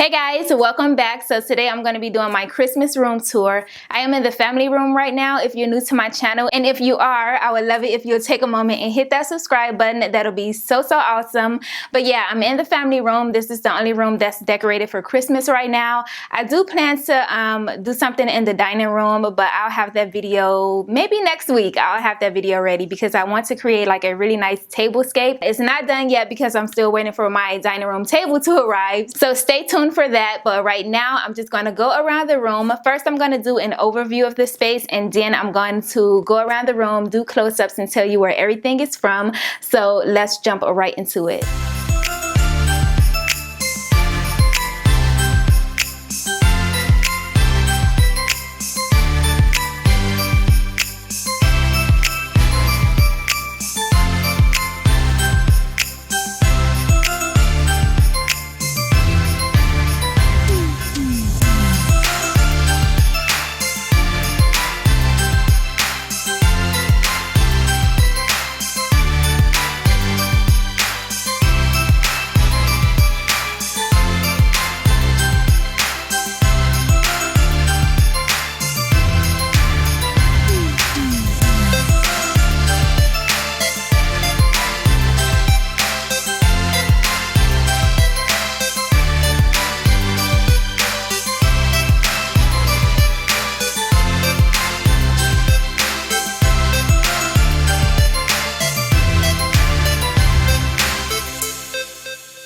Hey guys, welcome back. So today I'm going to be doing my Christmas room tour. I am in the family room right now if you're new to my channel, and if you are, I would love it if you'll take a moment and hit that subscribe button. That'll be so awesome. But yeah, I'm in the family room. This is the only room that's decorated for Christmas right now. I do plan to do something in the dining room, but I'll have that video maybe next week. I'll have that video ready because I want to create like a really nice tablescape. It's not done yet because I'm still waiting for my dining room table to arrive. So stay tuned for that, but right now I'm just going to go around the room. First I'm going to do an overview of the space, and then I'm going to go around the room, do close-ups, and tell you where everything is from. So let's jump right into it.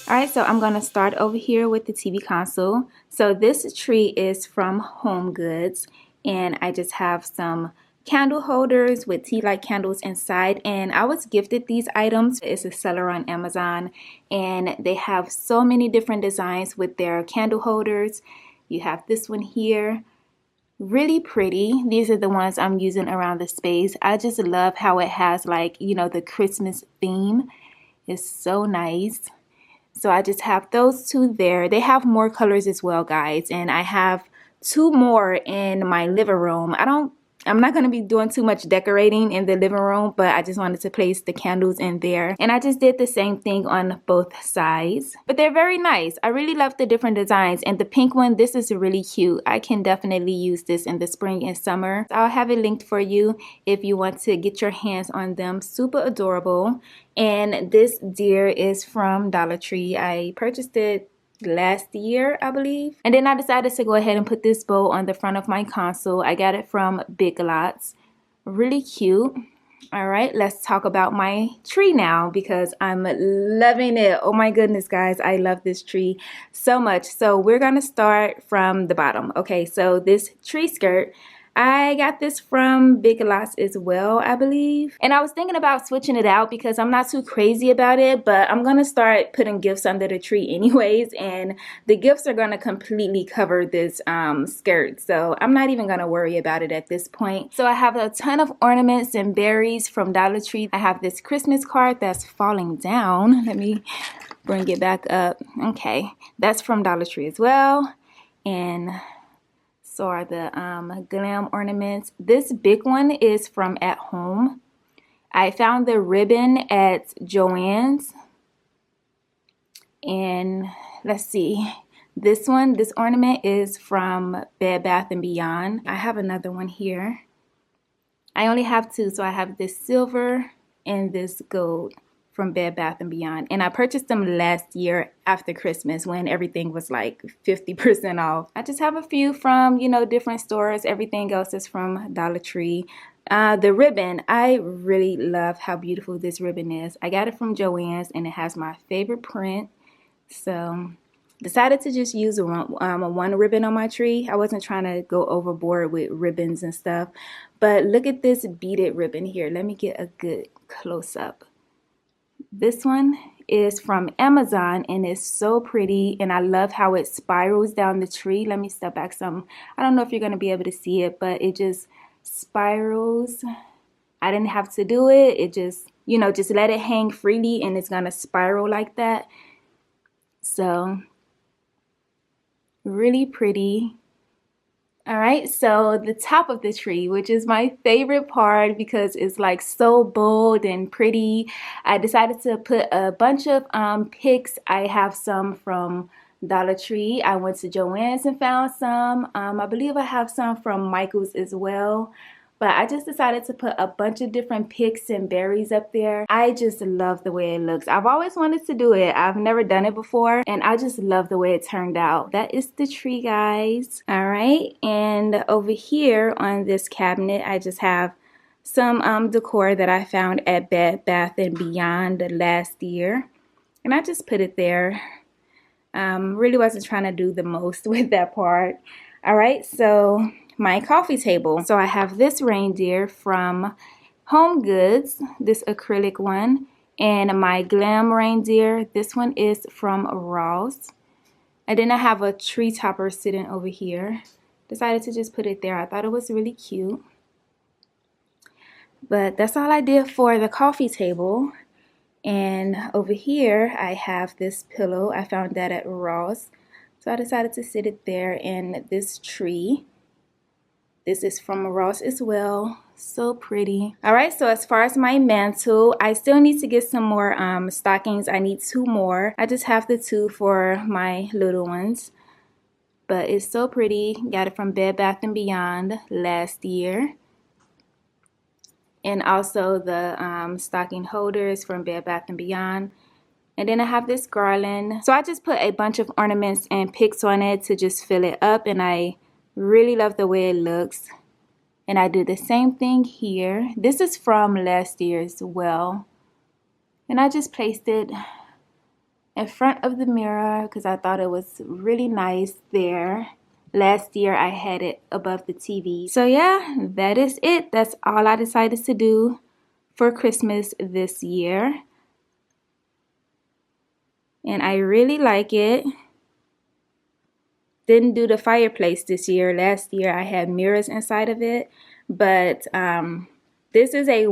Alright, so I'm going to start over here with the TV console. So this tree is from Home Goods, and I just have some candle holders with tea light candles inside, and I was gifted these items. It's a seller on Amazon, and they have so many different designs with their candle holders. You have this one here, really pretty. These are the ones I'm using around the space. I just love how it has, like, you know, the Christmas theme. It's so nice. So I just have those two there. They have more colors as well, guys, and I have two more in my living room. I'm not going to be doing too much decorating in the living room, but I just wanted to place the candles in there. And I just did the same thing on both sides. But they're very nice. I really love the different designs. And the pink one, this is really cute. I can definitely use this in the spring and summer. I'll have it linked for you if you want to get your hands on them. Super adorable. And this deer is from Dollar Tree. I purchased it last year, I believe. And then I decided to go ahead and put this bow on the front of my console. I got it from Big Lots. Really cute. All right, let's talk about my tree now because I'm loving it. Oh my goodness, guys, I love this tree so much. So we're gonna start from the bottom. Okay, so this tree skirt, I got this from Big Lots as well, I believe. And I was thinking about switching it out because I'm not too crazy about it, but I'm going to start putting gifts under the tree anyways, and the gifts are going to completely cover this skirt. So I'm not even going to worry about it at this point. So I have a ton of ornaments and berries from Dollar Tree. I have this Christmas card that's falling down. Let me bring it back up. Okay, that's from Dollar Tree as well. And so are the Glam ornaments. This big one is from At Home. I found the ribbon at Joann's. And let's see. This one, this ornament is from Bed Bath & Beyond. I have another one here. I only have two, so I have this silver and this gold from Bed Bath & Beyond. And I purchased them last year after Christmas when everything was like 50% off. I just have a few from, you know, different stores. Everything else is from Dollar Tree. The ribbon, I really love how beautiful this ribbon is. I got it from Joann's, and it has my favorite print. So decided to just use one ribbon on my tree. I wasn't trying to go overboard with ribbons and stuff. But look at this beaded ribbon here. Let me get a good close-up. This one is from Amazon, and it's so pretty, and I love how it spirals down the tree. Let me step back some. I don't know if you're going to be able to see it, but it just spirals. I didn't have to do it. It just, you know, just let it hang freely, and it's going to spiral like that. So really pretty. All right, so the top of the tree, which is my favorite part because it's like so bold and pretty. I decided to put a bunch of pics. I have some from Dollar Tree. I went to Joann's and found some. I believe I have some from Michael's as well. But I just decided to put a bunch of different picks and berries up there. I just love the way it looks. I've always wanted to do it. I've never done it before, and I just love the way it turned out. That is the tree, guys. All right, and over here on this cabinet, I just have some decor that I found at Bed Bath & Beyond last year. And I just put it there. Really wasn't trying to do the most with that part. All right, so my coffee table. So I have this reindeer from Home Goods, this acrylic one, and my Glam reindeer. This one is from Ross. And then I have a tree topper sitting over here. Decided to just put it there. I thought it was really cute. But that's all I did for the coffee table. And over here I have this pillow. I found that at Ross. So I decided to sit it there, and this tree. This is from Ross as well. So pretty. Alright, so as far as my mantle, I still need to get some more stockings. I need 2 more. I just have the 2 for my little ones. But it's so pretty. Got it from Bed Bath & Beyond last year. And also the stocking holders from Bed Bath & Beyond. And then I have this garland. So I just put a bunch of ornaments and picks on it to just fill it up. And I really love the way it looks. And I did the same thing here. This is from last year as well. And I just placed it in front of the mirror because I thought it was really nice there. Last year I had it above the TV. So yeah, that is it. That's all I decided to do for Christmas this year. And I really like it. Didn't do the fireplace this year. Last year I had mirrors inside of it. But this is a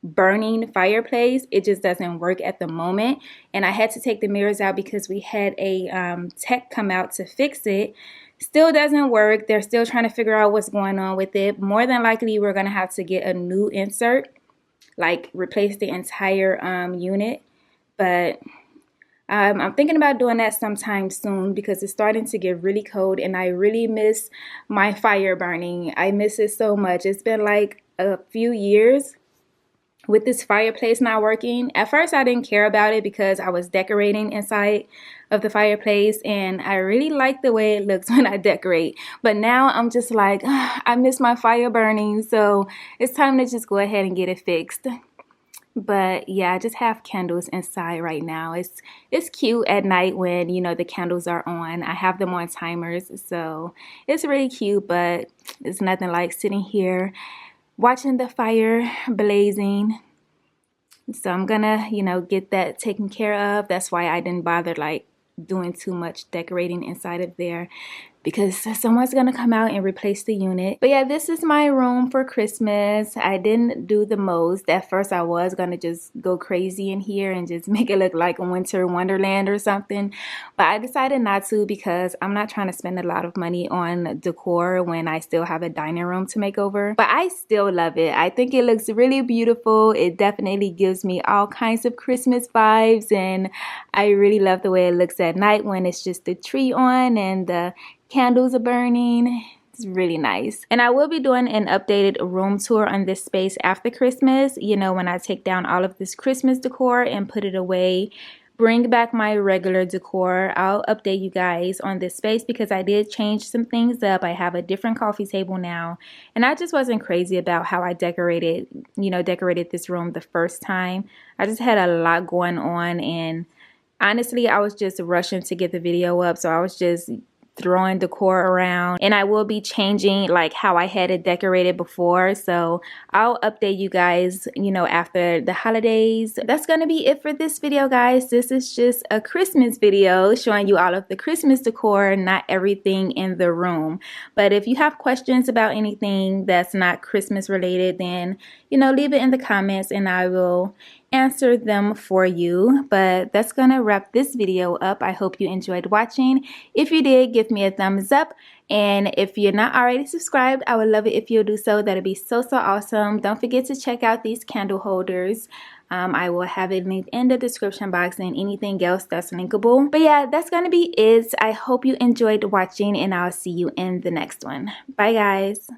burning fireplace. It just doesn't work at the moment. And I had to take the mirrors out because we had a tech come out to fix it. Still doesn't work. They're still trying to figure out what's going on with it. More than likely we're going to have to get a new insert. Like replace the entire unit. But I'm thinking about doing that sometime soon because it's starting to get really cold and I really miss my fire burning. I miss it so much. It's been like a few years with this fireplace not working. At first I didn't care about it because I was decorating inside of the fireplace and I really like the way it looks when I decorate. But now I'm just like, I miss my fire burning, so it's time to just go ahead and get it fixed. But yeah, I just have candles inside right now. It's cute at night when, you know, the candles are on. I have them on timers, so it's really cute, but it's nothing like sitting here watching the fire blazing. So I'm gonna, you know, get that taken care of. That's why I didn't bother like doing too much decorating inside of there, because someone's gonna come out and replace the unit. But yeah, this is my room for Christmas. I didn't do the most. At first I was gonna just go crazy in here and just make it look like a winter wonderland or something, but I decided not to because I'm not trying to spend a lot of money on decor when I still have a dining room to make over. But I still love it. I think it looks really beautiful. It definitely gives me all kinds of Christmas vibes, and I really love the way it looks at night when it's just the tree on and the candles are burning. It's really nice. And I will be doing an updated room tour on this space after Christmas. You know, when I take down all of this Christmas decor and put it away, bring back my regular decor, I'll update you guys on this space because I did change some things up. I have a different coffee table now, and I just wasn't crazy about how I decorated this room the first time. I just had a lot going on, and honestly, I was just rushing to get the video up, so I was just throwing decor around, and I will be changing like how I had it decorated before, so I'll update you guys, you know, after the holidays. That's gonna be it for this video, guys. This is just a Christmas video showing you all of the Christmas decor, not everything in the room. But if you have questions about anything that's not Christmas related, then, you know, leave it in the comments and I will answer them for you. But that's gonna wrap this video up. I hope you enjoyed watching. If you did, give me a thumbs up, and if you're not already subscribed, I would love it if you'll do so. That'd be so awesome. Don't forget to check out these candle holders. I will have it linked in the description box and anything else that's linkable. But yeah, that's gonna be it. I hope you enjoyed watching, and I'll see you in the next one. Bye guys.